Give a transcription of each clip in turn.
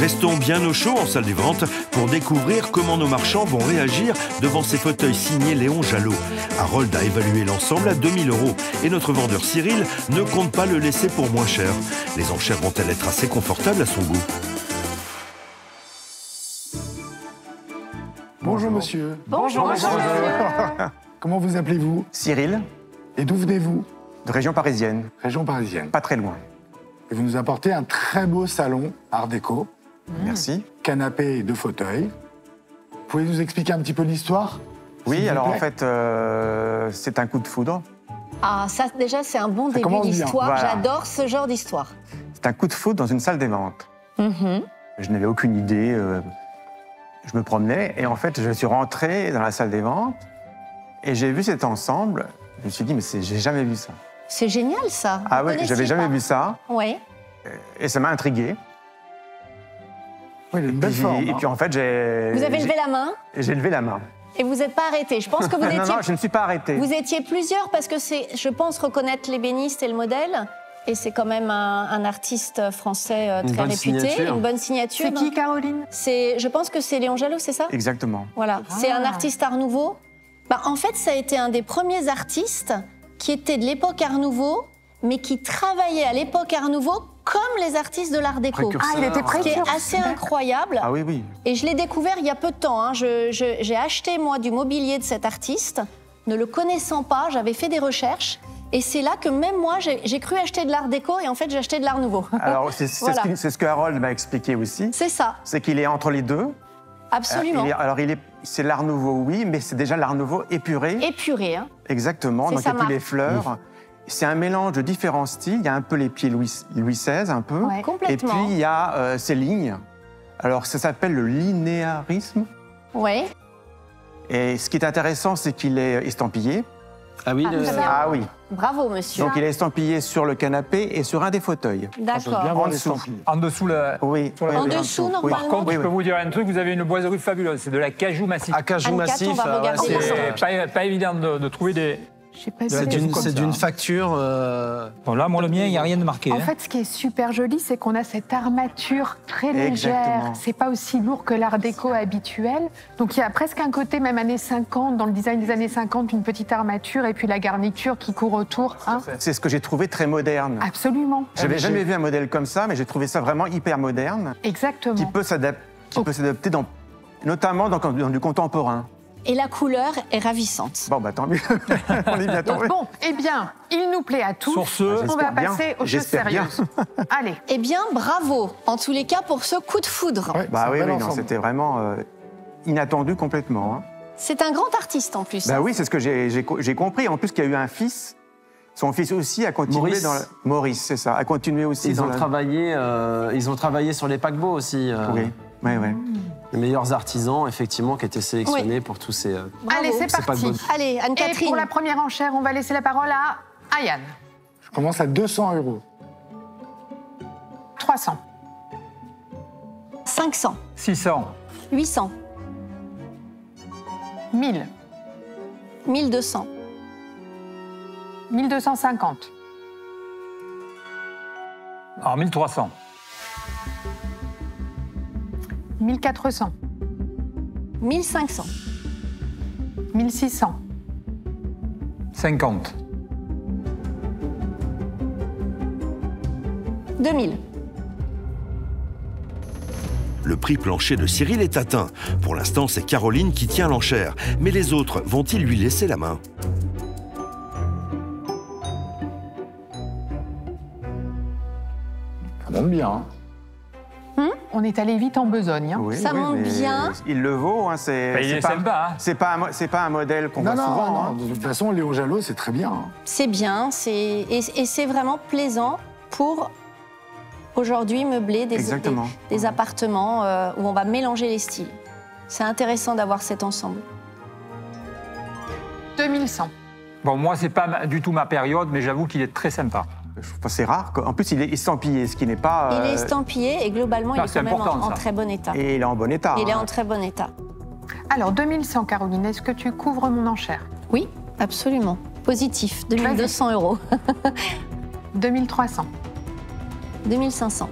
Restons bien au chaud en salle des ventes pour découvrir comment nos marchands vont réagir devant ces fauteuils signés Léon Jalot. Harold a évalué l'ensemble à 2 000 € et notre vendeur Cyril ne compte pas le laisser pour moins cher. Les enchères vont-elles être assez confortables à son goût? Bonjour monsieur. Bonjour monsieur. Comment vous appelez-vous? Cyril, Et d'où venez-vous? de région parisienne, Région parisienne. pas très loin. Et vous nous apportez un très beau salon art déco, Merci. canapé et 2 fauteuils. Vous pouvez nous expliquer un petit peu l'histoire? Oui, s'il vous alors en plaît fait, c'est un coup de foudre. Ah, ça déjà, c'est un bon début commence bien. d'histoire. Voilà. J'adore ce genre d'histoire. C'est un coup de foudre dans une salle des ventes. Je n'avais aucune idée. Je me promenais et en fait, je suis rentré dans la salle des ventes et j'ai vu cet ensemble. Je me suis dit, mais j'ai jamais vu ça. C'est génial, ça. Ah Vous oui, connaissiez j'avais jamais pas? vu ça Oui. et ça m'a intrigué. Oui, il a une belle forme. Et puis en fait, Vous avez levé la main j'ai levé la main. et vous n'êtes pas arrêté. Je pense que vous étiez... Non, je ne suis pas arrêté. Vous étiez plusieurs parce que c'est, je pense, reconnaître l'ébéniste et le modèle. Et c'est quand même un artiste français très réputé, une bonne signature. C'est qui, Caroline? Je pense que c'est Léon Jalot, c'est ça? Exactement. Voilà, c'est un artiste Art Nouveau. En fait, ça a été un des premiers artistes qui était de l'époque Art Nouveau, mais qui travaillait à l'époque Art Nouveau comme les artistes de l'Art déco. Ah, il était Ce qui précurseur. est assez incroyable. Ah oui, oui. Et je l'ai découvert il y a peu de temps. Hein. J'ai acheté, moi, du mobilier de cet artiste, ne le connaissant pas, j'avais fait des recherches. Et c'est là que même moi, j'ai cru acheter de l'Art déco et en fait, j'ai acheté de l'Art Nouveau. Alors, Voilà. c'est ce que Harold m'a expliqué aussi. C'est ça, C'est qu'il est entre les deux. absolument. C'est l'Art Nouveau, oui, mais c'est déjà l'Art Nouveau épuré. Épuré, hein. Exactement, C'est donc il sa n'y a plus marque. les fleurs. C'est un mélange de différents styles. Il y a un peu les pieds Louis XVI, un peu. Ouais. Complètement. Et puis, il y a ces lignes. Alors, ça s'appelle le linéarisme. Ouais. Et ce qui est intéressant, c'est qu'il est estampillé. Ah oui, vous savez- Ah oui. Bravo, monsieur. Donc, il est estampillé sur le canapé et sur un des fauteuils. Bien D'accord. voir En les dessous. estampilles. En dessous, Oui. Sur la- En oui, dessous, oui. normalement. Par contre, Oui, je peux oui. vous dire un truc, vous avez une boiserie fabuleuse, c'est de la cajou massif. à cajou Anne-Cat, massif. on va regarder c'est- les C'est pas évident de trouver des... Je sais pas C'est si d'une- C'est d'une facture. Bon, là, moi, le mien, il n'y a rien de marqué. En hein. fait, ce qui est super joli, c'est qu'on a cette armature très légère. Exactement. C'est pas aussi lourd que l'art déco habituel. Donc il y a presque un côté même années 50, dans le design des années 50, une petite armature et puis la garniture qui court autour. Hein. C'est ce que j'ai trouvé très moderne. Absolument. J'avais jamais vu un modèle comme ça, mais j'ai trouvé ça vraiment hyper moderne, Exactement. qui peut s'adapter notamment dans du contemporain. Et la couleur est ravissante. Bon, bah tant mieux. On est bien tombé. Bon, eh bien, il nous plaît à tous. Sur ce, on va j'espère bien. passer aux choses J'espère bien. sérieuses. Allez. Eh bien, bravo, en tous les cas, pour ce coup de foudre. Ouais, c'est Bah un oui, bel oui, non, ensemble. c'était vraiment inattendu complètement. Hein. C'est un grand artiste, en plus. Bah oui, c'est ce que j'ai compris. En plus, qu'il y a eu un fils. Son fils aussi a continué Maurice. dans Maurice, c'est ça, a continué aussi Ils dans ont travaillé sur les paquebots aussi. Oui, oui, oui. Les meilleurs artisans, effectivement, qui étaient sélectionnés pour tous ces. Bravo. Allez, c'est C'est pas parti. beau. Allez, Et Anne-Catherine. pour la première enchère, on va laisser la parole à Ayane. Je commence à 200 €. 300. 500, 600, 800, 1000. 1200, 1250. alors 1300, 1400. 1500, 1600. 50, 2000. Le prix plancher de Cyril est atteint. Pour l'instant, c'est Caroline qui tient l'enchère. Mais les autres vont-ils lui laisser la main? Ça monte bien. Hein. On est allé vite en besogne. Hein. Oui, Ça monte mais bien. Il le vaut. Hein, c'est il est pas, sympa. Hein. c'est pas un modèle qu'on voit Non, souvent. non, hein. de toute façon, Léon Jalot, c'est très bien. Hein. C'est bien, et c'est vraiment plaisant pour aujourd'hui meubler Exactement. des appartements où on va mélanger les styles. C'est intéressant d'avoir cet ensemble. 2100. Bon, moi, c'est pas du tout ma période, mais j'avoue qu'il est très sympa. Je trouve que c'est rare. En plus, il est estampillé, ce qui n'est pas. Il est estampillé et globalement, ça, il est c'est quand même important, en ça. très bon état. Et il est en bon état. Il est hein. en très bon état. Alors, 2100, Caroline, est-ce que tu couvres mon enchère? Oui, absolument. Positif, 2200 €. 2300. 2500.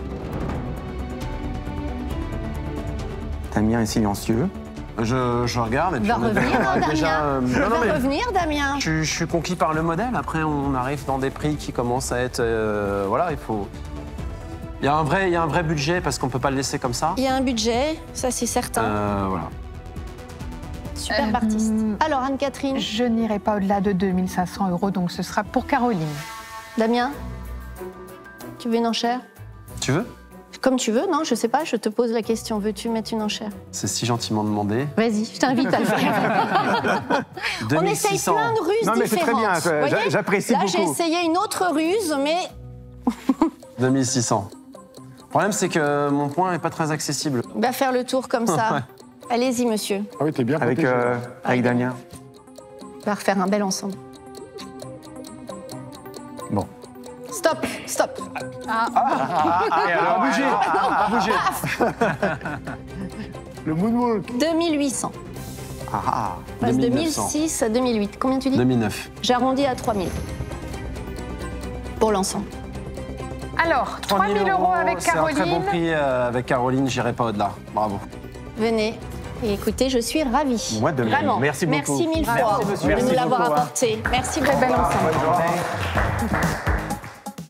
Damien est silencieux. Je regarde et puis Va on est revenir, d'accord. Damien. Non, Va mais revenir, Damien. je suis conquis par le modèle. Après, on arrive dans des prix qui commencent à être... voilà, il faut... Il y a un vrai budget parce qu'on ne peut pas le laisser comme ça. Il y a un budget, ça c'est certain. Voilà. Superbe artiste. Alors, Anne-Catherine, Je n'irai pas au-delà de 2500 €, donc ce sera pour Caroline. Damien, tu veux une enchère? Tu veux? Comme tu veux, non, je sais pas, je te pose la question. Veux-tu mettre une enchère? C'est si gentiment demandé. Vas-y, je t'invite à le faire. On essaye 2600. plein de ruses Non, mais c'est très bien, différentes. Vous voyez, j'apprécie là, beaucoup. j'ai essayé une autre ruse, mais 2600. Le problème, c'est que mon point n'est pas très accessible. on va faire le tour comme ça. Ouais. Allez-y, monsieur. Ah oui, t'es bien Avec, protégé. avec Damien. On va refaire un bel ensemble. Bon. Stop, stop. À bouger. Le moonwalk. 2800. Ah, On passe de 2900. 1006 à 2008. Combien tu dis? 2009. J'arrondis à 3000. Pour l'ensemble. Alors, 3000 € avec C'est un très bon Caroline. prix avec Caroline, j'irai pas au-delà. Bravo. Venez. Et écoutez, je suis ravie. Moi de même. Vraiment. Merci beaucoup. Merci mille Merci, fois monsieur. de Merci nous l'avoir beaucoup, hein. apporté. Merci Très beaucoup. bel ensemble. bonne journée.